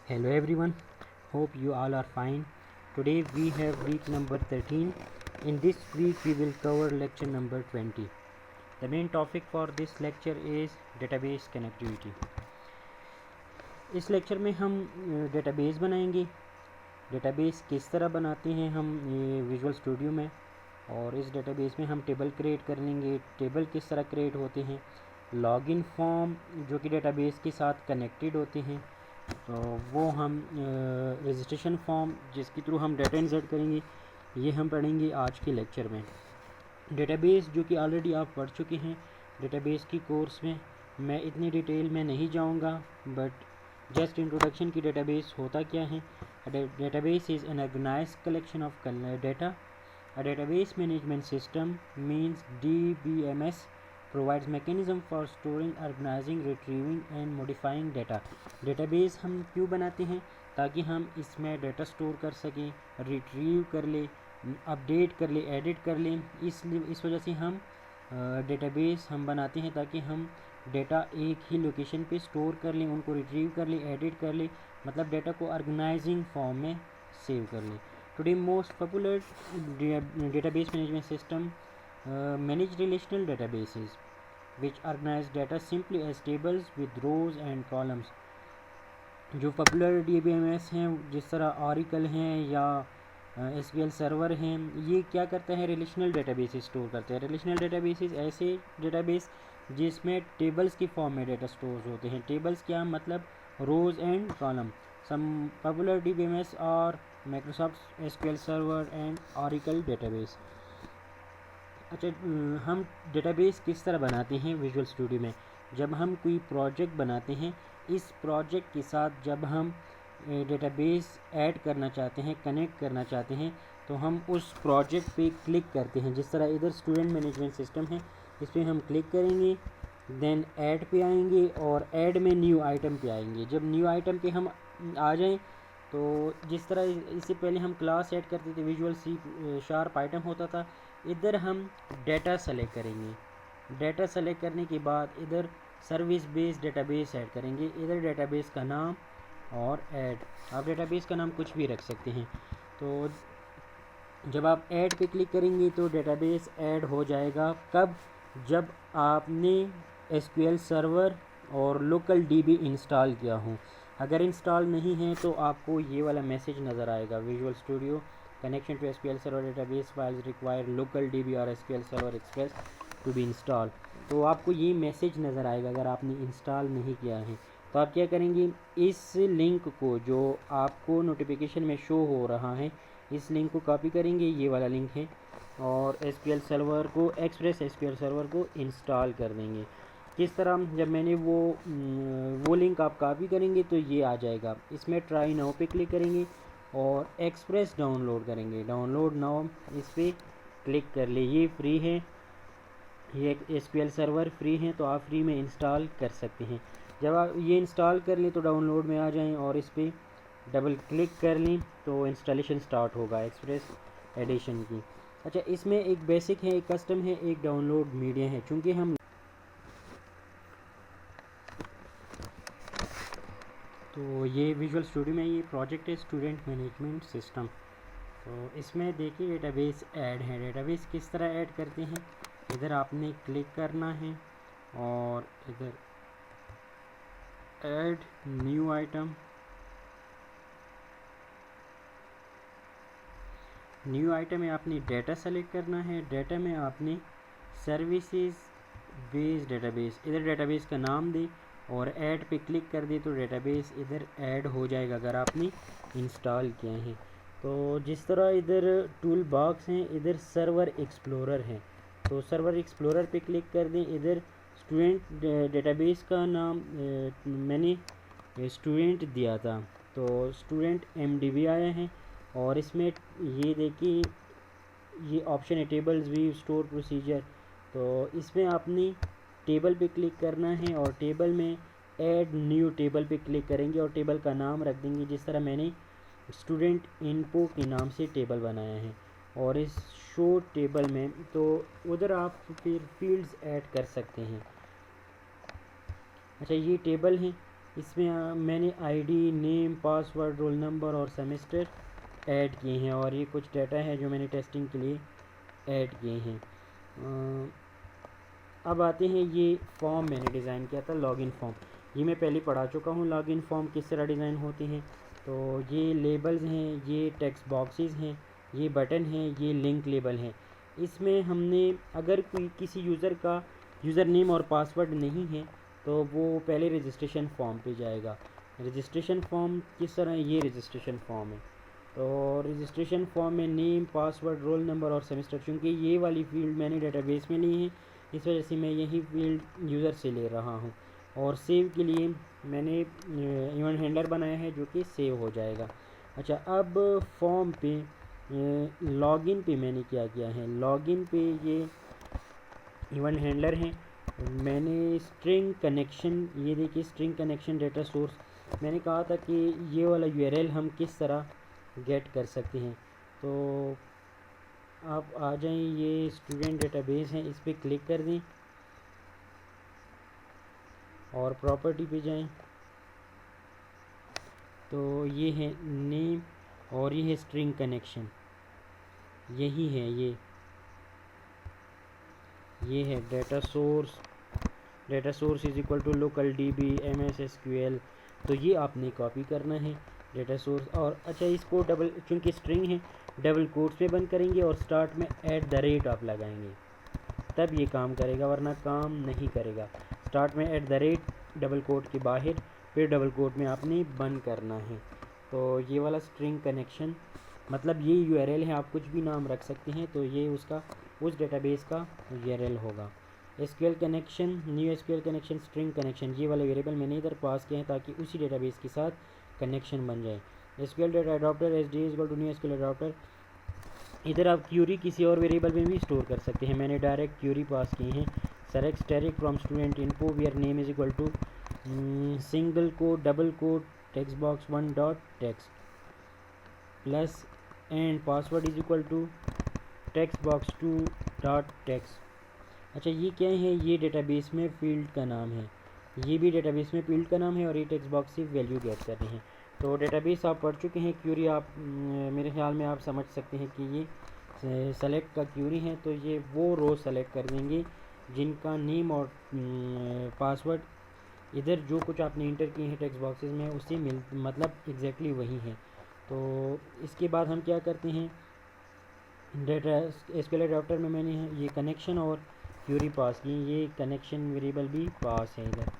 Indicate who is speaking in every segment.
Speaker 1: Hello everyone, hope you all are fine. Today we have week number 13. In this week we will cover lecture number 20. The main topic for this lecture is database connectivity. इस lecture में हम database बनाएंगे। Database किस तरह बनाते हैं हम ये विजुअल स्टूडियो में, और इस डेटाबेस में हम टेबल क्रिएट कर लेंगे। टेबल किस तरह क्रिएट होते हैं, लॉगिन फॉर्म जो कि डेटाबेस के साथ कनेक्टेड होते हैं, तो वो हम रजिस्ट्रेशन फॉर्म जिसके थ्रू हम डाटा इंसर्ट करेंगे, ये हम पढ़ेंगे आज के लेक्चर में। डेटाबेस जो कि ऑलरेडी आप पढ़ चुके हैं डेटाबेस की कोर्स में, मैं इतनी डिटेल में नहीं जाऊंगा, बट जस्ट इंट्रोडक्शन की डेटाबेस होता क्या है। Database is an organised collection of data. A database management system means DBMS provides mechanism for storing, organizing, retrieving and modifying data. Database हम क्यों बनाते हैं, ताकि हम इसमें डाटा स्टोर कर सकें, रिट्रीव कर ले, अपडेट कर ले, एडिट कर लें। इसलिए इस वजह से हम डेटाबेस हम बनाते हैं, ताकि हम डेटा एक ही लोकेशन पे स्टोर कर लें, उनको रिट्रीव कर लें, एडिट कर लें, मतलब डेटा को ऑर्गेनाइजिंग फॉर्म में सेव कर लें। Today most popular database management system manage relational databases which organize data simply as tables with rows and columns. जो पॉपुलर DBMS हैं, जिस तरह Oracle हैं या SQL सर्वर हैं, ये क्या करता है, रिलेशनल डेटाबेसेस स्टोर करते हैं। रिलेशनल डेटाबेसेस ऐसे डेटाबेस जिसमें टेबल्स की फॉर्म में डेटा स्टोर होते हैं। टेबल्स क्या मतलब, rows and column. Some popular DBMS और Microsoft SQL server and Oracle database. अच्छा, हम डेटाबेस किस तरह बनाते हैं विजुअल स्टूडियो में। जब हम कोई प्रोजेक्ट बनाते हैं, इस प्रोजेक्ट के साथ जब हम डेटाबेस ऐड करना चाहते हैं, कनेक्ट करना चाहते हैं, तो हम उस प्रोजेक्ट पे क्लिक करते हैं। जिस तरह इधर स्टूडेंट मैनेजमेंट सिस्टम है, इस पर हम क्लिक करेंगे, देन ऐड पे आएंगे और ऐड में न्यू आइटम पे आएंगे। जब न्यू आइटम पे हम आ जाएं, तो जिस तरह इससे पहले हम क्लास ऐड करते थे, विजुअल C# आइटम होता था, इधर हम डेटा सेलेक्ट करेंगे। डेटा सेलेक्ट करने के बाद इधर सर्विस बेस्ड डेटाबेस ऐड करेंगे। इधर डेटाबेस का नाम और ऐड, आप डेटाबेस का नाम कुछ भी रख सकते हैं। तो जब आप ऐड पे क्लिक करेंगे तो डेटाबेस ऐड हो जाएगा। कब, जब आपने SQL सर्वर और लोकल DB इंस्टॉल किया हो। अगर इंस्टॉल नहीं है तो आपको ये वाला मैसेज नज़र आएगा, visual studio connection to SQL server database files require local DB और SQL server express to be install. तो आपको ये मैसेज नज़र आएगा अगर आपने इंस्टॉल नहीं किया है। तो आप क्या करेंगे, इस लिंक को जो आपको नोटिफिकेशन में शो हो रहा है, इस लिंक को कॉपी करेंगे, ये वाला लिंक है, और SQL सर्वर को, एक्सप्रेस SQL सर्वर को इंस्टॉल कर देंगे। किस तरह, जब मैंने वो लिंक आप कॉपी करेंगे तो ये आ जाएगा। इसमें ट्राई नाउ पे क्लिक करेंगे और एक्सप्रेस डाउनलोड करेंगे। डाउनलोड नाउ इस पर क्लिक कर ले, ये फ्री है, ये SQL सर्वर फ्री है, तो आप फ्री में इंस्टॉल कर सकते हैं। जब आप ये इंस्टॉल कर लें तो डाउनलोड में आ जाएं और इस पर डबल क्लिक कर लें तो इंस्टॉलेशन स्टार्ट होगा एक्सप्रेस एडिशन की। अच्छा, इसमें एक बेसिक है, एक कस्टम है, एक डाउनलोड मीडिया है। चूँकि हम तो ये विजुअल स्टूडियो में ये प्रोजेक्ट है स्टूडेंट मैनेजमेंट सिस्टम। तो इसमें देखिए डेटाबेस ऐड है। डेटाबेस किस तरह ऐड करते हैं, इधर आपने क्लिक करना है और इधर add new item, new item में आपने डेटा सेलेक्ट करना है। डेटा में आपने सर्विसेज बेस्ड डेटाबेस, इधर डेटाबेस का नाम दे और ऐड पे क्लिक कर दे तो डेटाबेस इधर ऐड हो जाएगा अगर आपने इंस्टॉल किया है। तो जिस तरह इधर टूल बॉक्स हैं, इधर सर्वर एक्सप्लोरर है, तो सर्वर एक्सप्लोरर पे क्लिक कर दें। इधर स्टूडेंट डेटाबेस का नाम मैंने स्टूडेंट दिया था, तो स्टूडेंट MDB आया है, और इसमें ये देखिए ये ऑप्शन है टेबल्स व्यू स्टोर प्रोसीजर। तो इसमें आपने टेबल पे क्लिक करना है और टेबल में ऐड न्यू टेबल पे क्लिक करेंगे और टेबल का नाम रख देंगे। जिस तरह मैंने स्टूडेंट इनफो के नाम से टेबल बनाया है, और इस शो टेबल में तो उधर आप फिर फील्ड्स ऐड कर सकते हैं। अच्छा, ये टेबल है, इसमें मैंने ID, name, password, roll number और सेमेस्टर ऐड किए हैं और ये कुछ डाटा है जो मैंने टेस्टिंग के लिए ऐड किए हैं। अब आते हैं, ये फॉर्म मैंने डिज़ाइन किया था, लॉगिन फॉर्म। ये मैं पहले पढ़ा चुका हूँ लॉगिन फॉर्म किस तरह डिज़ाइन होते हैं। तो ये लेबल्स हैं, ये टेक्स्ट बॉक्सेस हैं, ये बटन हैं, ये लिंक लेबल हैं। इसमें हमने अगर कोई किसी यूज़र का यूज़र नेम और पासवर्ड नहीं है तो वो पहले रजिस्ट्रेशन फॉर्म पे जाएगा। रजिस्ट्रेशन फॉर्म किस तरह है, ये रजिस्ट्रेशन फॉर्म है। तो रजिस्ट्रेशन फॉर्म में नेम, पासवर्ड, रोल नंबर और सेमेस्टर, चूँकि ये वाली फील्ड मैंने डेटाबेस में ली है इस वजह से मैं यही फील्ड यूज़र से ले रहा हूँ। और सेव के लिए मैंने इवेंट हैंडलर बनाया है जो कि सेव हो जाएगा। अच्छा, अब फॉर्म पे लॉगिन पे मैंने क्या किया है, लॉगिन पे ये इवेंट हैंडलर है। मैंने स्ट्रिंग कनेक्शन, ये देखिए स्ट्रिंग कनेक्शन डेटा सोर्स, मैंने कहा था कि ये वाला यूआरएल हम किस तरह गेट कर सकते हैं। तो आप आ जाएं, ये स्टूडेंट डेटाबेस है, इस पर क्लिक कर दें और प्रॉपर्टी पे जाएं। तो ये है नेम और ये है स्ट्रिंग कनेक्शन, यही है ये है data source. Data source is equal to local DB MS SQL। तो ये आपने कॉपी करना है डेटा सोर्स। और अच्छा, इसको डबल, चूँकि स्ट्रिंग है, डबल कोट्स में बंद करेंगे और स्टार्ट में @ आप लगाएंगे, तब ये काम करेगा, वरना काम नहीं करेगा। स्टार्ट में @ डबल कोट के बाहर, फिर डबल कोट में आपने बंद करना है। तो ये वाला स्ट्रिंग कनेक्शन, मतलब ये यूआरएल है, आप कुछ भी नाम रख सकते हैं। तो ये उसका, उस डेटाबेस का यूआरएल होगा। SQL connection, new SQL connection, string connection, ये वाले वेरिएबल मैंने इधर पास किए हैं ताकि उसी डेटाबेस के साथ कनेक्शन बन जाए। SQL data adapter, SDA equal to new SQL adapter. इधर आप क्यूरी किसी और वेरिएबल में भी स्टोर कर सकते हैं। मैंने डायरेक्ट क्यूरी पास किए हैं। Select static from student info where name is equal to single quote, double quote, text box 1 dot text plus and password is equal to text box 2 dot text. अच्छा, ये क्या है, ये database में field का नाम है, ये भी डेटाबेस में फील्ड का नाम है और ये टेक्स्ट बॉक्स से वैल्यू गेट कर रहे हैं। तो डेटाबेस आप पढ़ चुके हैं, क्यूरी आप मेरे ख्याल में आप समझ सकते हैं कि ये सेलेक्ट का क्यूरी है। तो ये वो रो सेलेक्ट कर देंगे जिनका नेम और पासवर्ड इधर जो कुछ आपने इंटर किए हैं टेक्स्ट बॉक्सेस में उससे मतलब एग्जैक्टली वही है। तो इसके बाद हम क्या करते हैं, डेटा एसक्यूएल अडॉप्टर में मैंने ये कनेक्शन और क्यूरी पास की, ये कनेक्शन वेरिएबल भी पास है इधर।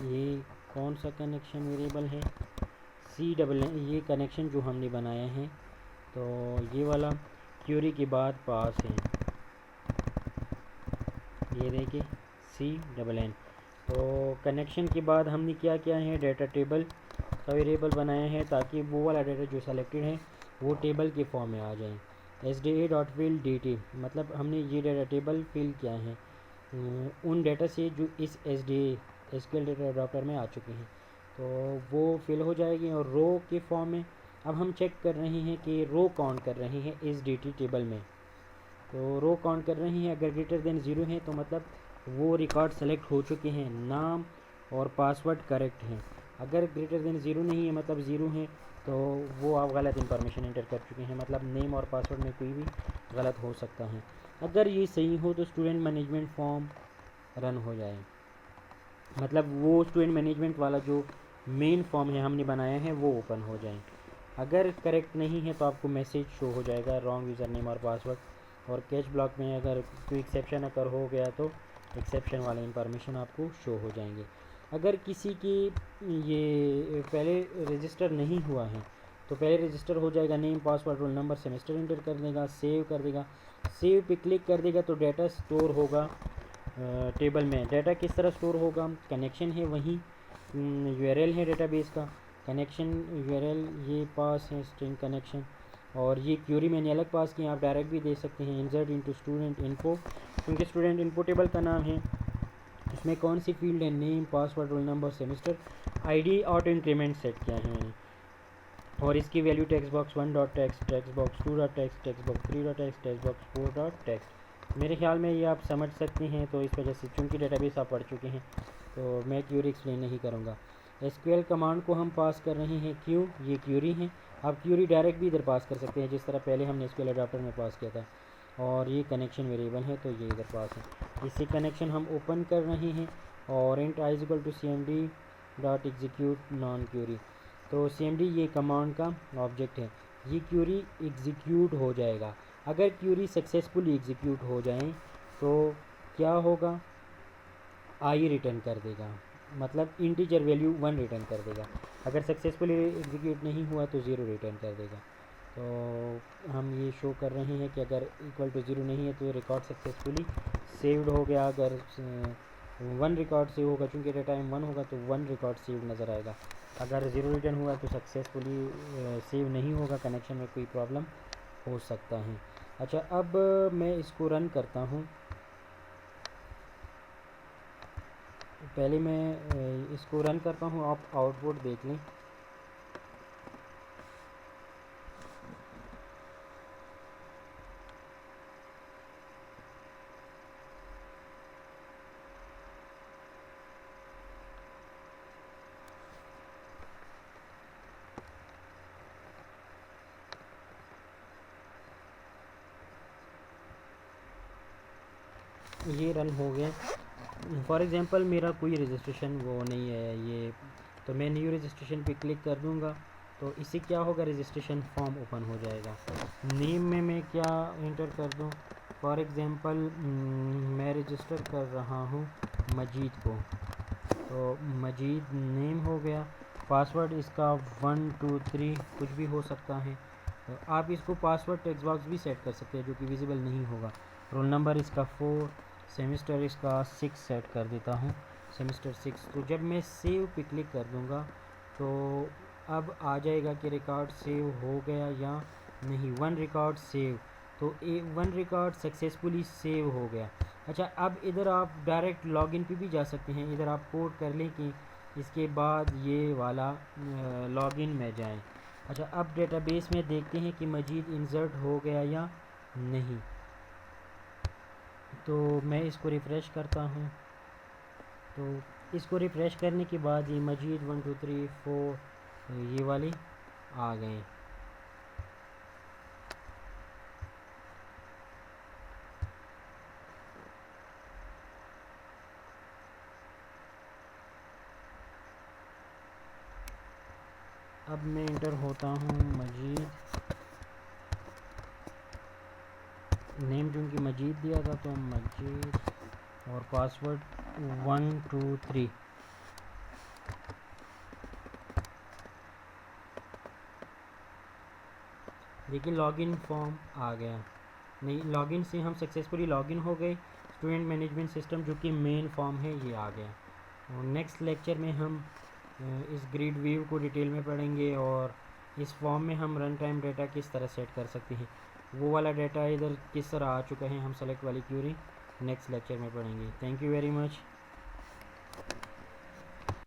Speaker 1: ये कौन सा कनेक्शन वेरिएबल है, C++, ये कनेक्शन जो हमने बनाया है। तो ये वाला क्यूरी के बाद पास है, ये देखिए C++। तो कनेक्शन के बाद हमने क्या किया है, डाटा टेबल का वेरिएबल बनाया है ताकि वो वाला डाटा जो सेलेक्टेड है वो टेबल के फॉर्म में आ जाए। SDA.fill DT, मतलब हमने ये डाटा टेबल फिल किया है उन डाटा से जो इस SDA एसक्यूएल डेटा अडॉप्टर में आ चुके हैं। तो वो फिल हो जाएगी और रो के फॉर्म में अब हम चेक कर रहे हैं कि रो काउंट कर रहे हैं इस DT टेबल में। तो रो काउंट कर रहे हैं, अगर ग्रेटर देन 0 है तो मतलब वो रिकॉर्ड सेलेक्ट हो चुके हैं, नाम और पासवर्ड करेक्ट हैं। अगर ग्रेटर देन 0 नहीं है मतलब 0 है तो वो आप गलत इंफॉर्मेशन एंटर कर चुके हैं, मतलब नेम और पासवर्ड में कोई भी गलत हो सकता है। अगर ये सही हो तो स्टूडेंट मैनेजमेंट फॉर्म रन हो जाए, मतलब वो स्टूडेंट मैनेजमेंट वाला जो मेन फॉर्म है हमने बनाया है वो ओपन हो जाए। अगर करेक्ट नहीं है तो आपको मैसेज शो हो जाएगा रॉन्ग यूज़र नेम और पासवर्ड। और कैच ब्लॉक में अगर कोई एक्सेप्शन अगर हो गया तो एक्सेप्शन वाले इंफॉर्मेशन आपको शो हो जाएंगे। अगर किसी की ये पहले रजिस्टर नहीं हुआ है तो पहले रजिस्टर हो जाएगा, name, password, roll number, semester enter कर देगा, सेव कर देगा। सेव पे क्लिक कर देगा तो डाटा स्टोर होगा टेबल में। डाटा किस तरह स्टोर होगा, कनेक्शन है वहीं, यूआरएल है डेटाबेस का, कनेक्शन यूआरएल ये पास है स्ट्रिंग कनेक्शन, और ये क्यूरी मैंने अलग पास किया, आप डायरेक्ट भी दे सकते हैं। इंसर्ट इनटू स्टूडेंट इन्फो, क्योंकि स्टूडेंट इन्फो टेबल का नाम है, इसमें कौन सी फील्ड है, name, password, roll number, semester, ID, auto increment set किया है मैंने। और इसकी value text box 1 dot text, text box 2 dot text, text box 3 dot text, text box 4 dot text. मेरे ख्याल में ये आप समझ सकते हैं। तो इस वजह से चूँकि डेटाबेस आप पढ़ चुके हैं तो मैं क्यूरी एक्सप्लेन नहीं करूँगा। SQL कमांड को हम पास कर रहे हैं क्यू, ये क्यूरी है। आप क्यूरी डायरेक्ट भी इधर पास कर सकते हैं जिस तरह पहले हमने SQL अडाप्टर में पास किया था। और ये कनेक्शन वेरिएबल है तो ये इधर पास है। इससे कनेक्शन हम ओपन कर रहे हैं और int i equal to cmd dot execute non query. तो cmd ये कमांड का ऑब्जेक्ट है, ये क्यूरी एग्जीक्यूट हो जाएगा। अगर क्यूरी सक्सेसफुली एग्जीक्यूट हो जाए तो क्या होगा, आई रिटर्न कर देगा, मतलब इंटीजर वैल्यू 1 रिटर्न कर देगा। अगर सक्सेसफुली एग्जीक्यूट नहीं हुआ तो 0 रिटर्न कर देगा। तो हम ये शो कर रहे हैं कि अगर इक्वल टू 0 नहीं है तो रिकॉर्ड सक्सेसफुली सेव्ड हो गया। अगर 1 रिकॉर्ड सेव होगा, चूँकि डेटा टाइम 1 होगा तो 1 रिकॉर्ड सेव नज़र आएगा। अगर 0 रिटर्न हुआ तो सक्सेसफुली सेव नहीं होगा, कनेक्शन में कोई प्रॉब्लम हो सकता है। अच्छा, अब मैं इसको रन करता हूँ। पहले मैं इसको रन करता हूँ, आप आउटपुट देख लें। ये रन हो गया। फॉर एग्ज़ाम्पल मेरा कोई रजिस्ट्रेशन वो नहीं है ये, तो मैं न्यू रजिस्ट्रेशन पे क्लिक कर दूंगा तो इससे क्या होगा, रजिस्ट्रेशन फॉर्म ओपन हो जाएगा। नेम में मैं क्या इंटर कर दूं, फॉर एग्ज़ाम्पल मैं रजिस्टर कर रहा हूं मजीद को, तो मजीद नेम हो गया। पासवर्ड इसका 1 2 3 कुछ भी हो सकता है। तो आप इसको पासवर्ड टेक्स्ट बॉक्स भी सेट कर सकते हैं जो कि विजिबल नहीं होगा। रोल नंबर इसका 4, सेमेस्टर इसका 6 सेट कर देता हूँ, सेमेस्टर 6। तो जब मैं सेव पे क्लिक कर दूँगा तो अब आ जाएगा कि रिकॉर्ड सेव हो गया या नहीं। 1 रिकॉर्ड सेव, तो 1 रिकॉर्ड सक्सेसफुली सेव हो गया। अच्छा, अब इधर आप डायरेक्ट लॉगिन पे भी जा सकते हैं। इधर आप कोड कर लें कि इसके बाद ये वाला लॉगिन में जाएं। अच्छा, अब डेटाबेस में देखते हैं कि मजीद इंसर्ट हो गया या नहीं। तो मैं इसको रिफ़्रेश करता हूँ, तो इसको रिफ़्रेश करने के बाद ये मजीद 1 2 3 4 ये वाले आ गए। अब मैं इंटर होता हूँ मजीद, नेम चूँकि मजीद दिया था तो मजीद, और पासवर्ड 1 2 3। देखिए लॉगिन फॉर्म आ गया। नहीं, लॉगिन से हम सक्सेसफुली लॉगिन हो गए। स्टूडेंट मैनेजमेंट सिस्टम जो कि मेन फॉर्म है ये आ गया। और नेक्स्ट लेक्चर में हम इस ग्रिड व्यू को डिटेल में पढ़ेंगे और इस फॉर्म में हम रन टाइम डेटा किस तरह सेट कर सकते हैं। वो वाला डेटा इधर किस तरह आ चुका है, हम सेलेक्ट वाली क्यूरी नेक्स्ट लेक्चर में पढ़ेंगे। Thank you very much.